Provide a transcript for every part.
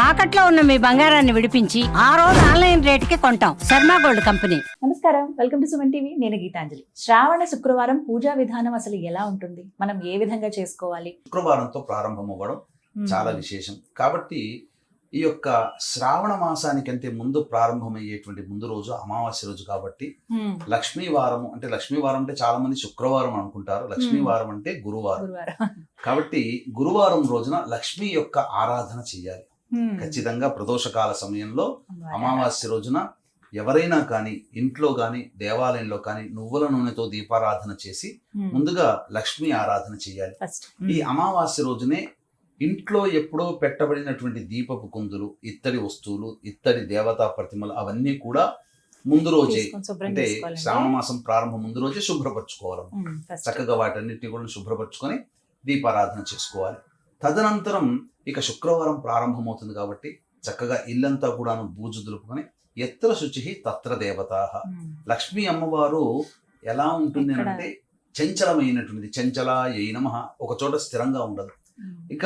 తాకట్లో ఉన్న మీ బంగారాన్ని విడిపించి ఆ రోజు ఆన్లైన్ రేటుకి కొంటాం. Sharma gold company. నమస్కారం, వెల్కమ్ టు సుమన్ టీవీ. నేను గీతాంజలి. శ్రావణ శుక్రవారం పూజా విధానం అసలు ఎలా ఉంటుంది, మనం ఏ విధంగా చేసుకోవాలి? శుక్రవారంతో ప్రారంభం అవ్వడం చాలా విశేషం. కాబట్టి ఈ యొక్క శ్రావణ మాసానికంటే ముందు ప్రారంభమయ్యేటువంటి ముందు రోజు అమావాస్య రోజు కాబట్టి లక్ష్మీవారం అంటే లక్ష్మీవారం అంటే చాలా మంది శుక్రవారం అనుకుంటారు. లక్ష్మీవారం అంటే గురువారం. కాబట్టి గురువారం రోజున లక్ష్మీ యొక్క ఆరాధన చేయాలి. ఖచ్చితంగా ప్రదోషకాల సమయంలో అమావాస్య రోజున ఎవరైనా కానీ ఇంట్లో కానీ దేవాలయంలో కానీ నువ్వుల నూనెతో దీపారాధన చేసి ముందుగా లక్ష్మీ ఆరాధన చేయాలి. ఈ అమావాస్య రోజునే ఇంట్లో ఎప్పుడో పెట్టబడినటువంటి దీపపు కుందులు, ఇత్తడి వస్తువులు, ఇత్తడి దేవతా ప్రతిమలు అవన్నీ కూడా ముందు రోజే అంటే శ్రావణ మాసం ప్రారంభం ముందు రోజే శుభ్రపరచుకోవాలి. చక్కగా వాటన్నిటిని కూడా శుభ్రపరచుకొని దీపారాధన చేసుకోవాలి. తదనంతరం ఇక శుక్రవారం ప్రారంభమవుతుంది కాబట్టి చక్కగా ఇల్లంతా కూడాను బూజు దులుపుకొని ఎత్ర శుచి తత్ర దేవతాః. లక్ష్మీ అమ్మవారు ఎలా ఉంటుంది అంటే చంచలమైనటువంటిది. చంచల యై నమః, ఒక చోట స్థిరంగా ఉండదు. ఇక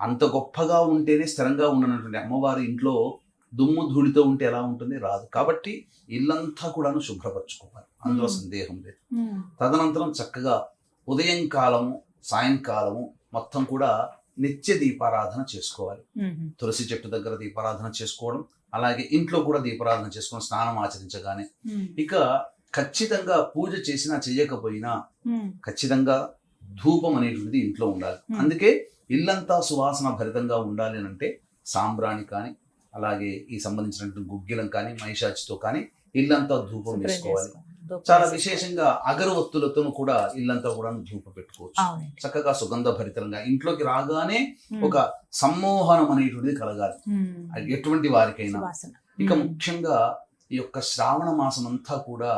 అంత గొప్పగా ఉంటేనే స్థిరంగా ఉండనటువంటి అమ్మవారి ఇంట్లో దుమ్ము ధూళితో ఉంటే ఎలా ఉంటుంది? రాదు. కాబట్టి ఇల్లంతా కూడాను శుభ్రపరచుకోవాలి, అందులో సందేహం లేదు. తదనంతరం చక్కగా ఉదయం కాలము సాయంకాలము మొత్తం కూడా నిత్య దీపారాధన చేసుకోవాలి. తులసి చెట్టు దగ్గర దీపారాధన చేసుకోవడం, అలాగే ఇంట్లో కూడా దీపారాధన చేసుకొని స్నానం ఆచరించగానే ఇక ఖచ్చితంగా పూజ చేసినా చెయ్యకపోయినా ఖచ్చితంగా ధూపం అనేటువంటిది ఇంట్లో ఉండాలి. అందుకే ఇల్లంతా సువాసన భరితంగా ఉండాలి అని అంటే సాంబ్రాణి కానీ అలాగే ఈ సంబంధించినటువంటి గుగ్గిలం కానీ మైషాచితో కానీ ఇల్లంతా ధూపం వేసుకోవాలి. చాలా విశేషంగా అగరవత్తులతో కూడా ఇల్లంతా కూడా ధూపం పెట్టుకోవచ్చు. చక్కగా సుగంధ భరితంగా ఇంట్లోకి రాగానే ఒక సమ్మోహనం అనేటువంటిది కలగాలి ఎటువంటి వారికైనా. ఇక ముఖ్యంగా ఈ యొక్క శ్రావణ మాసం అంతా కూడా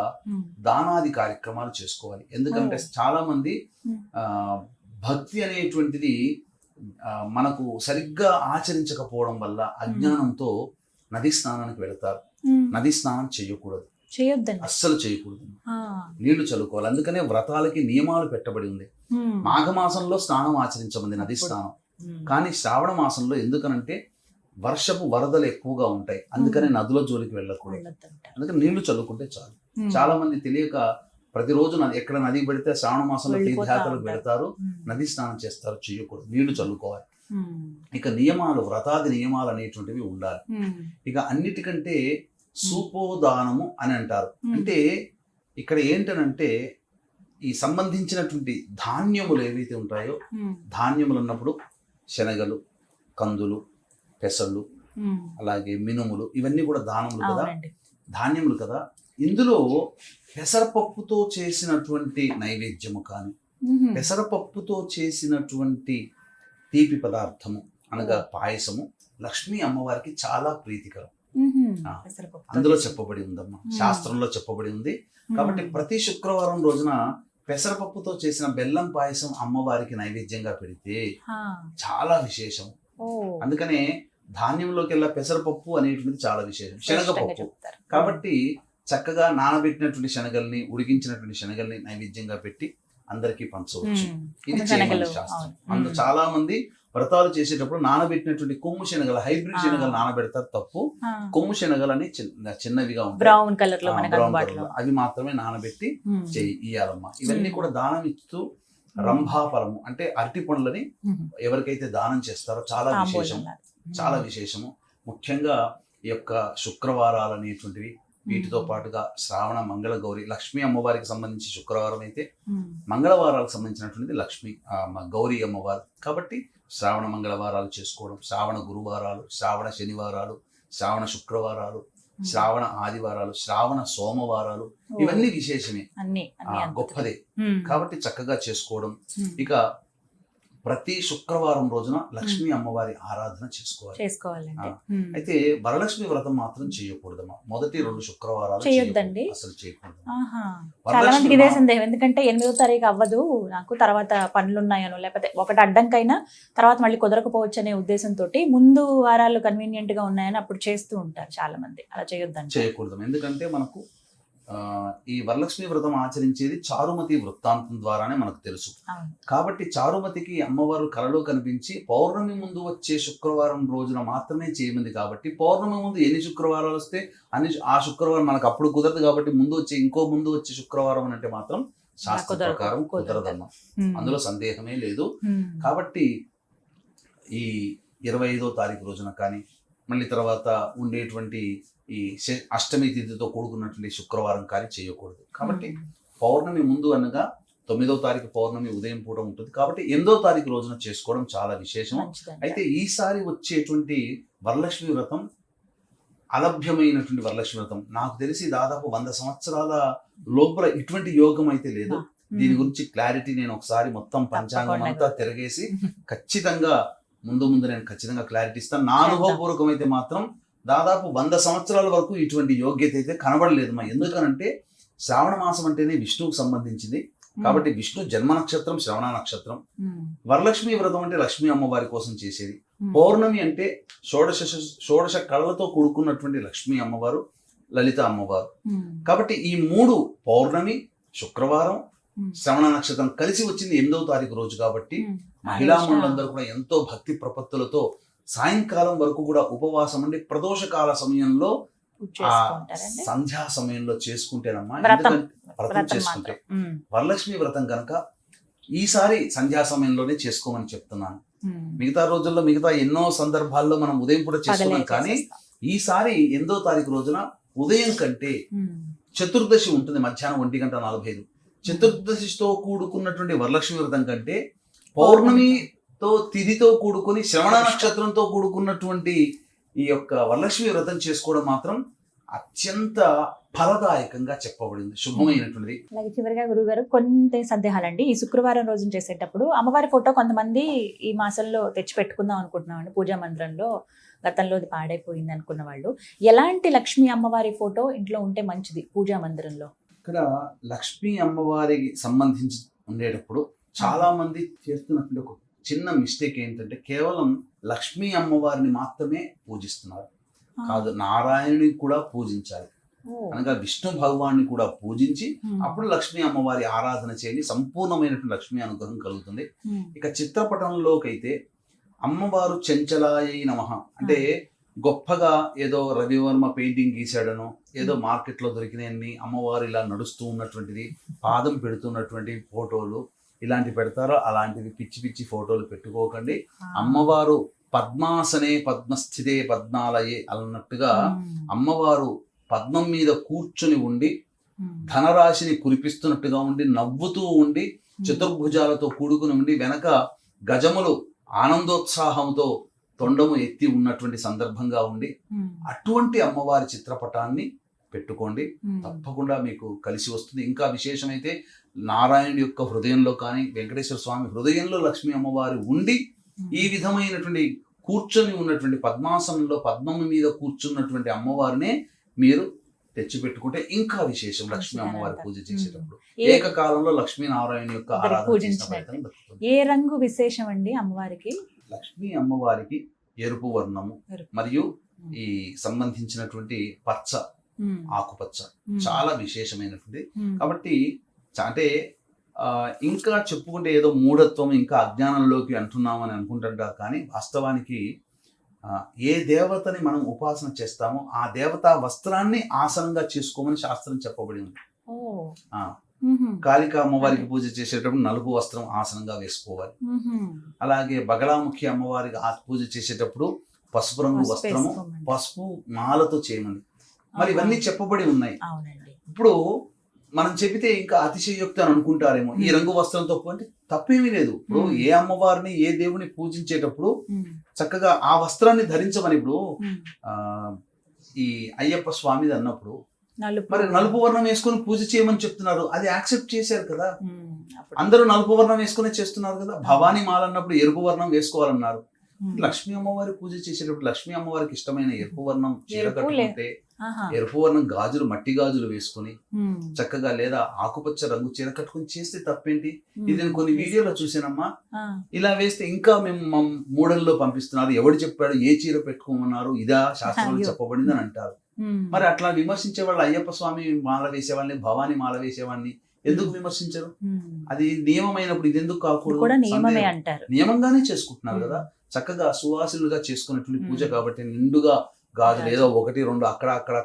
దానాది కార్యక్రమాలు చేసుకోవాలి. ఎందుకంటే చాలా మంది భక్తి అనేటువంటిది మనకు సరిగ్గా ఆచరించకపోవడం వల్ల అజ్ఞానంతో నది స్నానానికి వెళతారు. నది స్నానం చేయకూడదు, అస్సలు చేయకూడదు. నీళ్లు చల్లుకోవాలి. అందుకనే వ్రతాలకి నియమాలు పెట్టబడి ఉంది. మాఘమాసంలో స్నానం ఆచరించమంది, నది స్నానం. కానీ శ్రావణ మాసంలో ఎందుకనంటే వర్షపు వరదలు ఎక్కువగా ఉంటాయి, అందుకనే నదుల జోలికి వెళ్ళకూడదు. అందుకని నీళ్లు చల్లుకుంటే చాలు. చాలా మంది తెలియక ప్రతిరోజు ఎక్కడ నది పెడితే శ్రావణ మాసంలో తీర్థయాత్రలకు వెళతారు, నది స్నానం చేస్తారు. చేయకూడదు, నీళ్లు చల్లుకోవాలి. ఇక నియమాలు, వ్రతాది నియమాలు అనేటువంటివి ఉండాలి. ఇక అన్నిటికంటే సూపోదానము అని అంటారు. అంటే ఇక్కడ ఏంటనంటే ఈ సంబంధించినటువంటి ధాన్యములు ఏవైతే ఉంటాయో, ధాన్యములు అన్నప్పుడు శనగలు, కందులు, పెసళ్ళు, అలాగే మినుములు, ఇవన్నీ కూడా దానములు కదా, ధాన్యములు కదా. ఇందులో పెసరపప్పుతో చేసినటువంటి నైవేద్యము కానీ పెసరపప్పుతో చేసినటువంటి తీపి పదార్థము అనగా పాయసము లక్ష్మీ అమ్మవారికి చాలా ప్రీతికరం. అందులో చెప్పబడి ఉందమ్మా, శాస్త్రంలో చెప్పబడి ఉంది. కాబట్టి ప్రతి శుక్రవారం రోజున పెసరపప్పుతో చేసిన బెల్లం పాయసం అమ్మవారికి నైవేద్యంగా పెడితే చాలా విశేషం. అందుకనే ధాన్యంలోకి వెళ్ళా పెసరపప్పు అనేటువంటిది చాలా విశేషం. శనగపప్పు కాబట్టి చక్కగా నానబెట్టినటువంటి శనగల్ని, ఉడికించినటువంటి శనగల్ని నైవేద్యంగా పెట్టి అందరికీ పంచవచ్చు. ఇది చేయమని శాస్త్రం. అందులో చాలా మంది వ్రతాలు చేసేటప్పుడు నానబెట్టినటువంటి కొమ్ము శనగలు, హైబ్రిడ్ శనగలు నానబెడతారు. తప్పు. కొమ్ము శనగలని చిన్నవిగా ఉంటాయి, బ్రౌన్ కలర్, అవి మాత్రమే నానబెట్టి ఇయ్యాలమ్మా. ఇవన్నీ కూడా దానం ఇస్తూ రంభాఫలము అంటే అరటి పండ్లని ఎవరికైతే దానం చేస్తారో చాలా విశేషము, చాలా విశేషము. ముఖ్యంగా ఈ యొక్క శుక్రవారాలు అనేటువంటివి, వీటితో పాటుగా శ్రావణ మంగళ గౌరి, లక్ష్మీ అమ్మవారికి సంబంధించి శుక్రవారం అయితే మంగళవారాలకు సంబంధించినటువంటిది లక్ష్మీ గౌరీ అమ్మవారు. కాబట్టి శ్రావణ మంగళవారాలు చేసుకోవడం, శ్రావణ గురువారాలు, శ్రావణ శనివారాలు, శ్రావణ శుక్రవారాలు, శ్రావణ ఆదివారాలు, శ్రావణ సోమవారాలు, ఇవన్నీ విశేషమే, గొప్పదే. కాబట్టి చక్కగా చేసుకోవడం. ఇక ప్రతి శుక్రవారం రోజున లక్ష్మీ అమ్మవారి ఆరాధన చేసుకోవాలి. అయితే వరలక్ష్మి వ్రతం మాత్రం చేయకూడదమ్మా. మొదటి 2 శుక్రవారాలు చేయొద్దండి, అసలు చేయకూడదు. చాలా మందికి ఇదే సందేహం, ఎందుకంటే 8వ తారీఖు అవ్వదు నాకు, తర్వాత పనులు ఉన్నాయనో లేకపోతే ఒకటి అడ్డంకైనా తర్వాత మళ్ళీ కుదరకపోవచ్చు అనే ఉద్దేశంతో ముందు వారాలు కన్వీనియంట్ గా ఉన్నాయని అప్పుడు చేస్తూ ఉంటారు చాలా మంది. అలా చేయొద్దండి, చేయకూడదు. ఎందుకంటే మనకు ఈ వరలక్ష్మి వ్రతం ఆచరించేది చారుమతి వృత్తాంతం ద్వారానే మనకు తెలుసు. అవును. కాబట్టి చారుమతికి అమ్మవారు కలలో కనిపించి పౌర్ణమి ముందు వచ్చే శుక్రవారం రోజున మాత్రమే చేయమంది. కాబట్టి పౌర్ణమి ముందు ఎన్ని శుక్రవారాలు వస్తే ఆ శుక్రవారం మనకు అప్పుడు కుదరదు. కాబట్టి ముందు వచ్చే శుక్రవారం అంటే మాత్రం శాస్త్ర ప్రకారం కుదరదమ్మా, అందులో సందేహమే లేదు. కాబట్టి ఈ 25వ తారీఖు రోజున కానీ మళ్ళీ తర్వాత ఉండేటువంటి ఈ అష్టమి తిథితో కూడుకున్నటువంటి శుక్రవారం కానీ చేయకూడదు. కాబట్టి పౌర్ణమి ముందు అనగా 9వ తారీఖు పౌర్ణమి ఉదయం పూట ఉంటుంది. కాబట్టి 8వ తారీఖు రోజున చేసుకోవడం చాలా విశేషం. అయితే ఈసారి వచ్చేటువంటి వరలక్ష్మి వ్రతం అలభ్యమైనటువంటి వరలక్ష్మి వ్రతం. నాకు తెలిసి దాదాపు 100 సంవత్సరాల లోపల ఇటువంటి యోగం అయితే లేదు. దీని గురించి క్లారిటీ నేను ఒకసారి మొత్తం పంచాంగం అంతా తిరగేసి ఖచ్చితంగా ముందు నేను ఖచ్చితంగా క్లారిటీ ఇస్తాను. నా అనుభవపూర్వకం అయితే మాత్రం దాదాపు 100 సంవత్సరాల వరకు ఇటువంటి యోగ్యత అయితే కనబడలేదు. ఎందుకనంటే శ్రావణ మాసం అంటేనే విష్ణువుకు సంబంధించింది. కాబట్టి విష్ణు జన్మ నక్షత్రం శ్రవణ నక్షత్రం. వరలక్ష్మి వ్రతం అంటే లక్ష్మీ అమ్మవారి కోసం చేసేది. పౌర్ణమి అంటే షోడశ కళలతో కూడుకున్నటువంటి లక్ష్మీ అమ్మవారు, లలిత అమ్మవారు. కాబట్టి ఈ 3 పౌర్ణమి, శుక్రవారం, శ్రవణ నక్షత్రం కలిసి వచ్చింది 8వ తారీఖు రోజు. కాబట్టి మహిళామణులందరూ కూడా ఎంతో భక్తి ప్రపత్తులతో సాయంకాలం వరకు కూడా ఉపవాసం ఉండి ప్రదోషకాల సమయంలో సంధ్యా సమయంలో చేసుకుంటేనమ్మా, వ్రతం చేసుకుంటే వరలక్ష్మి వ్రతం కనుక ఈసారి సంధ్యా సమయంలోనే చేసుకోమని చెప్తున్నాను. మిగతా రోజుల్లో మిగతా ఎన్నో సందర్భాల్లో మనం ఉదయం కూడా చేసుకున్నాం. కానీ ఈసారి 8వ తారీఖు రోజున ఉదయం కంటే చతుర్దశి ఉంటుంది మధ్యాహ్నం 1:45. చతుర్దశితో కూడుకున్నటువంటి వరలక్ష్మి వ్రతం కంటే పౌర్ణమితో తిథితో కూడుకుని శ్రవణ నక్షత్రంతో కూడుకున్నటువంటి ఈ యొక్క వరలక్ష్మి వ్రతం చేసుకోవడం మాత్రం అత్యంత ఫలదాయకంగా చెప్పబడింది, శుభమైనటువంటిది. అలాగే చివరిగా గురుగారు కొన్ని సందేహాలండి. ఈ శుక్రవారం రోజున చేసేటప్పుడు అమ్మవారి ఫోటో కొంతమంది ఈ మాసంలో తెచ్చి పెట్టుకుందాం అనుకుంటున్నామండి పూజా మందిరంలో, గతంలో అది పాడైపోయింది అనుకున్న వాళ్ళు, ఎలాంటి లక్ష్మీ అమ్మవారి ఫోటో ఇంట్లో ఉంటే మంచిది పూజా మందిరంలో? ఇక్కడ లక్ష్మీ అమ్మవారికి సంబంధించి ఉండేటప్పుడు చాలా మంది చేస్తున్నటువంటి ఒక చిన్న మిస్టేక్ ఏంటంటే కేవలం లక్ష్మీ అమ్మవారిని మాత్రమే పూజిస్తున్నారు. కాదు, నారాయణుని కూడా పూజించాలి. అనగా విష్ణు భగవాన్ని కూడా పూజించి అప్పుడు లక్ష్మీ అమ్మవారి ఆరాధన చేయండి, సంపూర్ణమైనటువంటి లక్ష్మీ అనుగ్రహం కలుగుతుంది. ఇక చిత్రపటంలోకి అయితే అమ్మవారు చెంచలాయై నమః అంటే గొప్పగా ఏదో రవివర్మ పెయింటింగ్ గీసాడనో, ఏదో మార్కెట్లో దొరికినన్ని అమ్మవారు ఇలా నడుస్తూ ఉన్నటువంటిది, పాదం పెడుతున్నటువంటి ఫోటోలు ఇలాంటి పెడతారో అలాంటివి పిచ్చి పిచ్చి ఫోటోలు పెట్టుకోకండి. అమ్మవారు పద్మాసనే పద్మస్థితే పద్మాలయే అన్నట్టుగా అమ్మవారు పద్మం మీద కూర్చుని ఉండి ధనరాశిని కురిపిస్తున్నట్టుగా ఉండి, నవ్వుతూ ఉండి, చతుర్భుజాలతో కూడుకుని ఉండి, వెనక గజములు ఆనందోత్సాహంతో తొండము ఎత్తి ఉన్నటువంటి సందర్భంగా ఉండి అటువంటి అమ్మవారి చిత్రపటాన్ని పెట్టుకోండి. తప్పకుండా మీకు కలిసి వస్తుంది. ఇంకా విశేషమైతే నారాయణుడి యొక్క హృదయంలో కానీ వెంకటేశ్వర స్వామి హృదయంలో లక్ష్మీ అమ్మవారి ఉండి ఈ విధమైనటువంటి కూర్చొని ఉన్నటువంటి పద్మాసనంలో పద్మము మీద కూర్చున్నటువంటి అమ్మవారినే మీరు తెచ్చిపెట్టుకుంటే ఇంకా విశేషం. లక్ష్మీ అమ్మవారి పూజ చేసేటప్పుడు ఏకకాలంలో లక్ష్మీనారాయణ యొక్క ఆరాధన చేసిన ఫలితం దక్కుతుంది. ఏ రంగు విశేషం అండి అమ్మవారికి? లక్ష్మీ అమ్మవారికి ఎరుపు వర్ణము మరియు ఈ సంబంధించినటువంటి పచ్చ, ఆకుపచ్చ చాలా విశేషమైనటువంటి. కాబట్టి అంటే ఇంకా చెప్పుకుంటే ఏదో మూఢత్వం ఇంకా అజ్ఞానంలోకి అంటున్నామని అనుకుంటుంటారు. కానీ వాస్తవానికి ఏ దేవతని మనం ఉపాసన చేస్తామో ఆ దేవతా వస్త్రాన్ని ఆసనంగా చేసుకోమని శాస్త్రం చెప్పబడి ఉంది. కాళికా అమ్మవారికి పూజ చేసేటప్పుడు నలుపు వస్త్రం ఆసనంగా వేసుకోవాలి. అలాగే బగలాముఖి అమ్మవారికి పూజ చేసేటప్పుడు పసుపు రంగు వస్త్రము, పసుపు మాలతో చేయమని మరి ఇవన్నీ చెప్పబడి ఉన్నాయి. ఇప్పుడు మనం చెబితే ఇంకా అతిశయోక్తి అని అనుకుంటారేమో, ఈ రంగు వస్త్రంతో అంటే తప్పేమీ లేదు. ఇప్పుడు ఏ అమ్మవారిని ఏ దేవుని పూజించేటప్పుడు చక్కగా ఆ వస్త్రాన్ని ధరించమని ఇప్పుడు ఈ అయ్యప్ప స్వామిది అన్నప్పుడు మరి నలుపు వర్ణం వేసుకొని పూజ చేయమని చెప్తున్నారు. అది యాక్సెప్ట్ చేశారు కదా, అందరూ నలుపు వర్ణం వేసుకునే చేస్తున్నారు కదా. భవానీ మాల అన్నప్పుడు ఎరుపు వర్ణం వేసుకోవాలన్నారు. లక్ష్మీ అమ్మవారి పూజ చేసేటప్పుడు లక్ష్మీ అమ్మవారికి ఇష్టమైన ఎరుపు వర్ణం చీర కట్టుకుంటే, ఎరుపు వర్ణం గాజులు, మట్టి గాజులు వేసుకుని చక్కగా, లేదా ఆకుపచ్చ రంగు చీర కట్టుకుని చేస్తే తప్పేంటి? ఇది నేను కొన్ని వీడియోలో చూసానమ్మా. ఇలా వేస్తే ఇంకా మేము మూడల్లో పంపిస్తున్నారు. ఎవడు చెప్పాడు? ఏ చీర పెట్టుకోమన్నారు? ఇదా శాస్త్రంలో చెప్పబడింది అని అంటారు. మరి అట్లా విమర్శించే వాళ్ళు అయ్యప్ప స్వామి మాల వేసేవాళ్ళని, భవానీ మాల వేసేవాడిని ఎందుకు విమర్శించరు? అది నియమమైనప్పుడు ఇది ఎందుకు కాకూడదు? కూడా నియమమే సందేహం. అంటారు. నియమంగానే చేసుకుంటున్నారు కదా, చక్కగా సువాసులుగా చేసుకున్నటువంటి పూజ కాబట్టి నిండుగా గాజులు ఏదో 1, 2 అక్కడ అక్కడ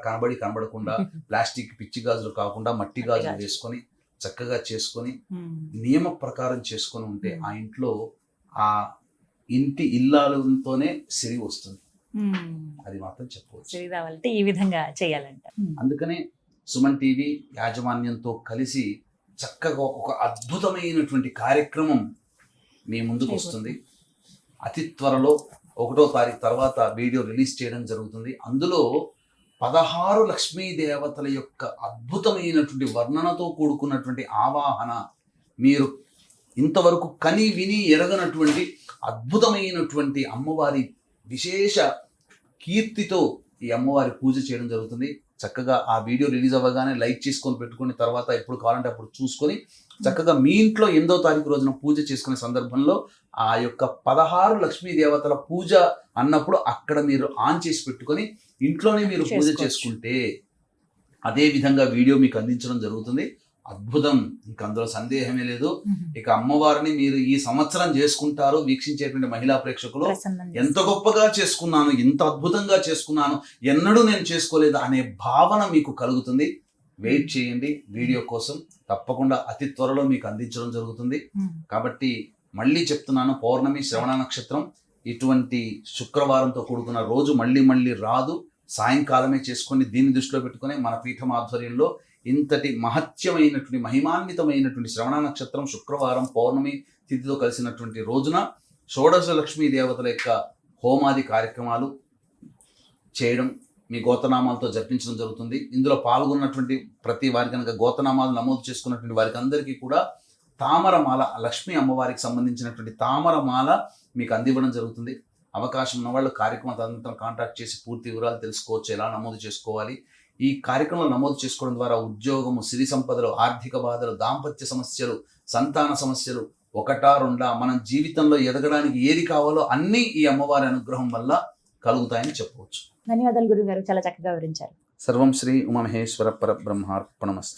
కనబడకుండా ప్లాస్టిక్ పిచ్చి గాజులు కాకుండా మట్టి గాజులు వేసుకొని చక్కగా చేసుకొని నియమ ప్రకారం చేసుకొని ఉంటే ఆ ఇంట్లో ఆ ఇంటి ఇల్లాలతోనే సిరి వస్తుంది. అది మాత్రం చెప్పవచ్చు. సిరి రావాలంటే ఈ విధంగా చేయాలంట. అందుకనే సుమన్ టీవీ యాజమాన్యంతో కలిసి చక్కగా ఒక అద్భుతమైనటువంటి కార్యక్రమం మీ ముందుకు వస్తుంది. అతి త్వరలో 1వ తారీఖు తర్వాత వీడియో రిలీజ్ చేయడం జరుగుతుంది. అందులో 16 లక్ష్మీ దేవతల యొక్క అద్భుతమైనటువంటి వర్ణనతో కూడుకున్నటువంటి ఆవాహన, మీరు ఇంతవరకు కని విని ఎరగనటువంటి అద్భుతమైనటువంటి అమ్మవారి విశేష కీర్తితో ఈ అమ్మవారి పూజ చేయడం జరుగుతుంది. చక్కగా ఆ వీడియో రిలీజ్ అవ్వగానే లైక్ చేసుకొని పెట్టుకుని తర్వాత ఎప్పుడు కావాలంటే అప్పుడు చూసుకొని చక్కగా మీ ఇంట్లో 8వ తారీఖు రోజున పూజ చేసుకునే సందర్భంలో ఆ యొక్క 16 లక్ష్మీ దేవతల పూజ అన్నప్పుడు అక్కడ మీరు ఆన్ చేసి పెట్టుకొని ఇంట్లోనే మీరు పూజ చేసుకుంటే అదే విధంగా వీడియో మీకు అందించడం జరుగుతుంది. అద్భుతం, ఇంక అందులో సందేహమే లేదు. ఇక అమ్మవారిని మీరు ఈ సంవత్సరం చేసుకుంటారు. వీక్షించేటువంటి మహిళా ప్రేక్షకులు ఎంత గొప్పగా చేసుకున్నాను, ఎంత అద్భుతంగా చేసుకున్నాను, ఎన్నడూ నేను చేసుకోలేదు అనే భావన మీకు కలుగుతుంది. వెయిట్ చేయండి వీడియో కోసం, తప్పకుండా అతి త్వరలో మీకు అందించడం జరుగుతుంది. కాబట్టి మళ్ళీ చెప్తున్నాను, పౌర్ణమి శ్రవణ నక్షత్రం ఇటువంటి శుక్రవారంతో కూడుకున్న రోజు మళ్ళీ రాదు. సాయంకాలమే చేసుకొని దీన్ని దృష్టిలో పెట్టుకుని మన పీఠం ఆధ్వర్యంలో ఇంతటి మహత్యమైనటువంటి మహిమాన్వితమైనటువంటి శ్రవణ నక్షత్రం శుక్రవారం పౌర్ణమి తిథితో కలిసినటువంటి రోజున షోడశ లక్ష్మీ దేవతల యొక్క హోమాది కార్యక్రమాలు చేయడం, మీ గోతనామాలతో జపించడం జరుగుతుంది. ఇందులో పాల్గొన్నటువంటి ప్రతి వారికి కనుక గోతనామాలు నమోదు చేసుకున్నటువంటి వారికి అందరికీ కూడా తామరమాల, లక్ష్మీ అమ్మవారికి సంబంధించినటువంటి తామరమాల మీకు అందివ్వడం జరుగుతుంది. అవకాశం ఉన్న వాళ్ళు కార్యక్రమం తదనంతరం కాంటాక్ట్ చేసి పూర్తి వివరాలు తెలుసుకోవచ్చు, ఎలా నమోదు చేసుకోవాలి. ఈ కార్యక్రమంలో నమోదు చేసుకోవడం ద్వారా ఉద్యోగము, సిరి సంపదలు, ఆర్థిక బాధలు, దాంపత్య సమస్యలు, సంతాన సమస్యలు 1, 2 మన జీవితంలో ఎదగడానికి ఏది కావాలో అన్నీ ఈ అమ్మవారి అనుగ్రహం వల్ల కలుగుతాయని చెప్పవచ్చు. ధన్యవాదాలు గురుగారు, చాలా చక్కగా వివరించారు. సర్వం శ్రీ ఉమామహేశ్వర పరబ్రహ్మార్పణమస్తు.